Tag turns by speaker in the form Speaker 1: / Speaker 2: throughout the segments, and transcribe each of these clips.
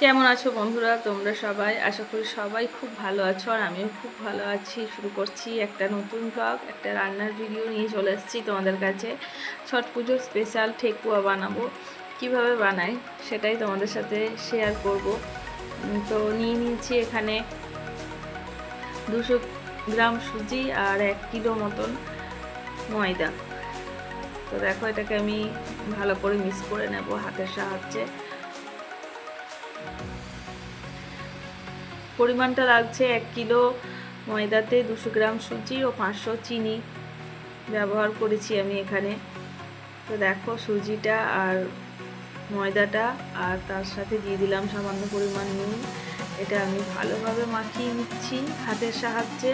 Speaker 1: কেমন আছো বন্ধুরা তোমরা সবাই? আশা করি সবাই খুব ভালো আছো, আর আমিও খুব ভালো আছি। শুরু করছি একটা নতুন ব্লগ, একটা রান্নার ভিডিও নিয়ে চলে এসেছি তোমাদের কাছে। ছট পুজোর স্পেশাল ঠেকুয়া বানাবো, কিভাবে বানাই সেটাই তোমাদের সাথে শেয়ার করব। তো নিয়ে নিয়েছি এখানে 200 গ্রাম সুজি আর 1 কিলো মতন ময়দা। তো দেখো, এটাকে আমি ভালো করে মিক্স করে নেব হাতের সাহায্যে। পরিমাণটা লাগছে 1 কিলো ময়দাতে 200 গ্রাম সুজি ও 500 চিনি ব্যবহার করেছি আমি এখানে। তো দেখো, সুজিটা আর ময়দাটা আর তার সাথে দিয়ে দিলাম সামান্য পরিমাণ নুন। এটা আমি ভালোভাবে মাখিয়ে নিচ্ছি হাতের সাহায্যে।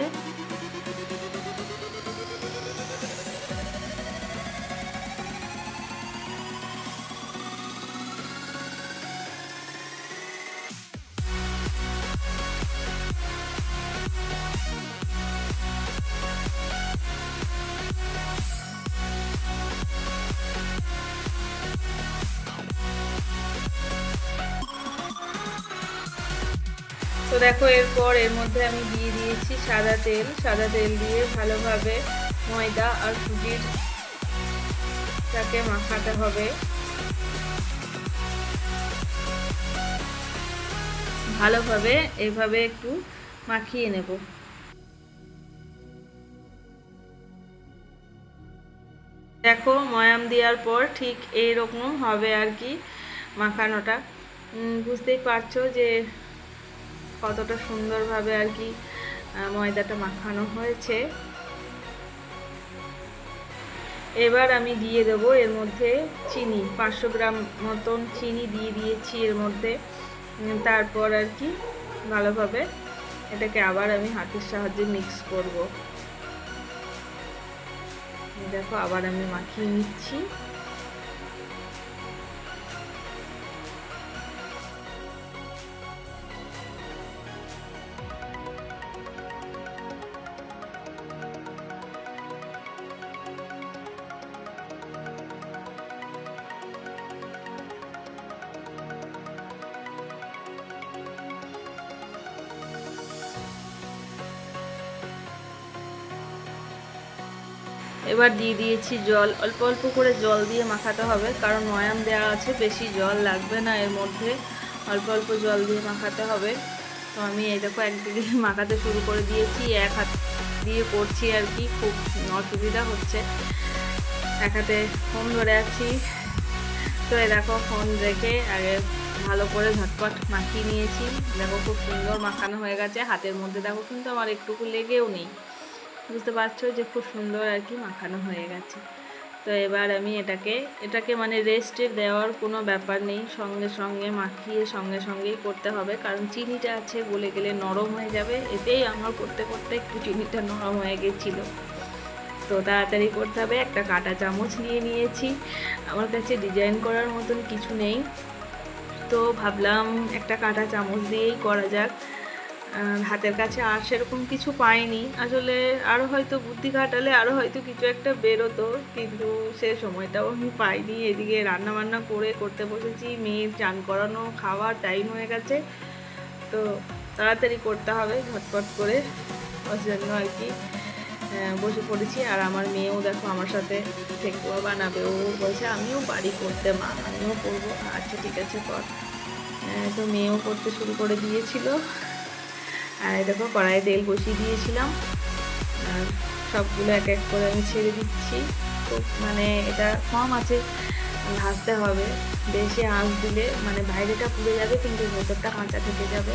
Speaker 1: তো দেখো, এরপর এর মধ্যে আমি দিয়ে দিয়েছি সাদা তেল দিয়ে ভালোভাবে ময়দা আর সুজিটাকে মাখাতে হবে। ভালোভাবে এইভাবে একটু মাখিয়ে নেব। দেখো, ময়াম দেওয়ার পর ঠিক এইরকম হবে আর কি মাখানোটা। বুঝতেই পারছো যে কতটা সুন্দরভাবে আর কি ময়দাটা মাখানো হয়েছে। এবার আমি দিয়ে দেব এর মধ্যে চিনি, 500 গ্রাম মতন চিনি দিয়ে দিয়েছি এর মধ্যে। তারপর আর কি ভালোভাবে এটাকে আবার আমি হাতের সাহায্যে মিক্স করব। দেখো, আবার আমি মাখিয়ে নিচ্ছি। এবার দিয়ে দিয়েছি জল, অল্প অল্প করে জল দিয়ে মাখাতে হবে, কারণ ময়াম দেওয়া আছে, বেশি জল লাগবে না এর মধ্যে, অল্প অল্প জল দিয়ে মাখাতে হবে। তো আমি এই দেখো একদিকে মাখাতে শুরু করে দিয়েছি, এক হাত দিয়ে করছি আর কি, খুব অসুবিধা হচ্ছে, এক হাতে ফোন ধরে আছি। তো এই দেখো, ফোন রেখে আগে ভালো করে ঝটপট মাখিয়ে নিয়েছি। দেখো, খুব সুন্দর মাখানো হয়ে গেছে হাতের মধ্যে। দেখো, কিন্তু আমার একটুকু লেগেও নেই। বুঝতে পারছো যে খুব সুন্দর আর কি মাখানো হয়ে গেছে। তো এবার আমি এটাকে মানে রেস্টে দেওয়ার কোনো ব্যাপার নেই, সঙ্গে সঙ্গে মাখিয়ে সঙ্গে সঙ্গেই করতে হবে, কারণ চিনিটা আছে, গলে গেলে নরম হয়ে যাবে। এতেই আমার করতে করতে একটু চিনিটা নরম হয়ে গেছিলো। তো তাড়াতাড়ি করতে হবে। একটা কাঁটা চামচ নিয়ে নিয়েছি, আমার কাছে ডিজাইন করার মতন কিছু নেই, তো ভাবলাম একটা কাঁটা চামচ দিয়েই করা যাক। হাতের কাছে আর সেরকম কিছু পাইনি আসলে, আরও হয়তো বুদ্ধি খাটালে আরও হয়তো কিছু একটা বেরোতো, কিন্তু সে সময়টাও আমি পাইনি। এদিকে রান্না বান্না করে করতে বসেছি, মেয়ের চান করানো খাওয়ার টাইম হয়ে গেছে, তো তাড়াতাড়ি করতে হবে ঝটপট করে, ওর জন্য আর কি বসে পড়েছি। আর আমার মেয়েও দেখো আমার সাথে ঠেকুয়া বানাবে, ও বলছে আমিও বাড়ি করতে, মা আমিও করবো। আচ্ছা ঠিক আছে কর। তো মেয়েও করতে শুরু করে দিয়েছিল। আর দেখো, কড়াইয়ে তেল বসিয়ে দিয়েছিলাম, আর সবগুলো এক এক করে আমি ছেড়ে দিচ্ছি। খুব মানে এটা কম আছে ভাজতে হবে, বেশি আঁচ দিলে মানে বাইরেটা পুড়ে যাবে কিন্তু ভেতরটা কাঁচা থেকে যাবে,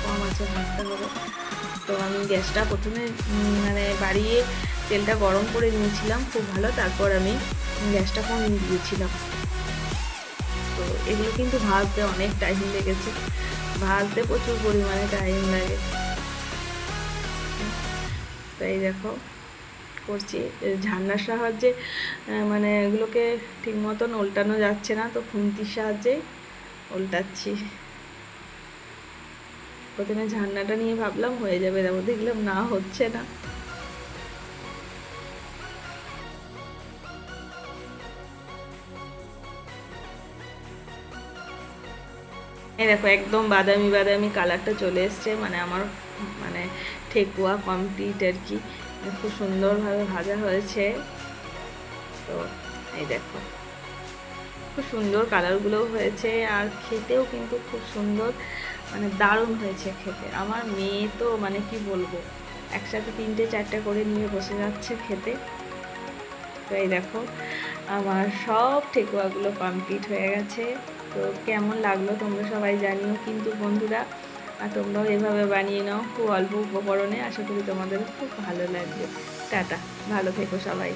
Speaker 1: কম আছে ভাজতে হবে। তো আমি গ্যাসটা প্রথমে মানে বাড়িয়ে তেলটা গরম করে নিয়েছিলাম খুব ভালো, তারপর আমি গ্যাসটা কমিয়ে দিয়েছিলাম। তো এগুলো কিন্তু ভাজতে অনেক টাইম লেগেছে, ভাজতে প্রচুর পরিমাণে টাইম লাগে। তাই দেখো করছি ঝান্নার সাহায্যে, মানে এগুলোকে ঠিক মতন উল্টানো যাচ্ছে না, তো খুন্তির সাহায্যে উল্টাচ্ছি। প্রথমে ঝান্নাটা নিয়ে ভাবলাম হয়ে যাবে, তারপর দেখলাম না, হচ্ছে না। এই দেখো একদম বাদামি বাদামি কালারটা চলে এসছে, মানে আমার মানে ঠেকুয়া কমপ্লিট আর কি, খুব সুন্দরভাবে ভাজা হয়েছে। তো এই দেখো খুব সুন্দর কালারগুলোও হয়েছে, আর খেতেও কিন্তু খুব সুন্দর, মানে দারুণ হয়েছে খেতে। আমার মেয়ে তো মানে কি বলবো, একসাথে 3-4টে করে নিয়ে বসে যাচ্ছে খেতে। তো এই দেখো আমার সব ঠেকুয়াগুলো কমপ্লিট হয়ে গেছে। তো কেমন লাগলো তোমরা সবাই জানিও কিন্তু বন্ধুরা, আর তোমরাও এভাবে বানিয়ে নাও খুব অল্প উপকরণে, আশা করি তোমাদের খুব ভালো লাগবে। টাটা, ভালো থেকো সবাই।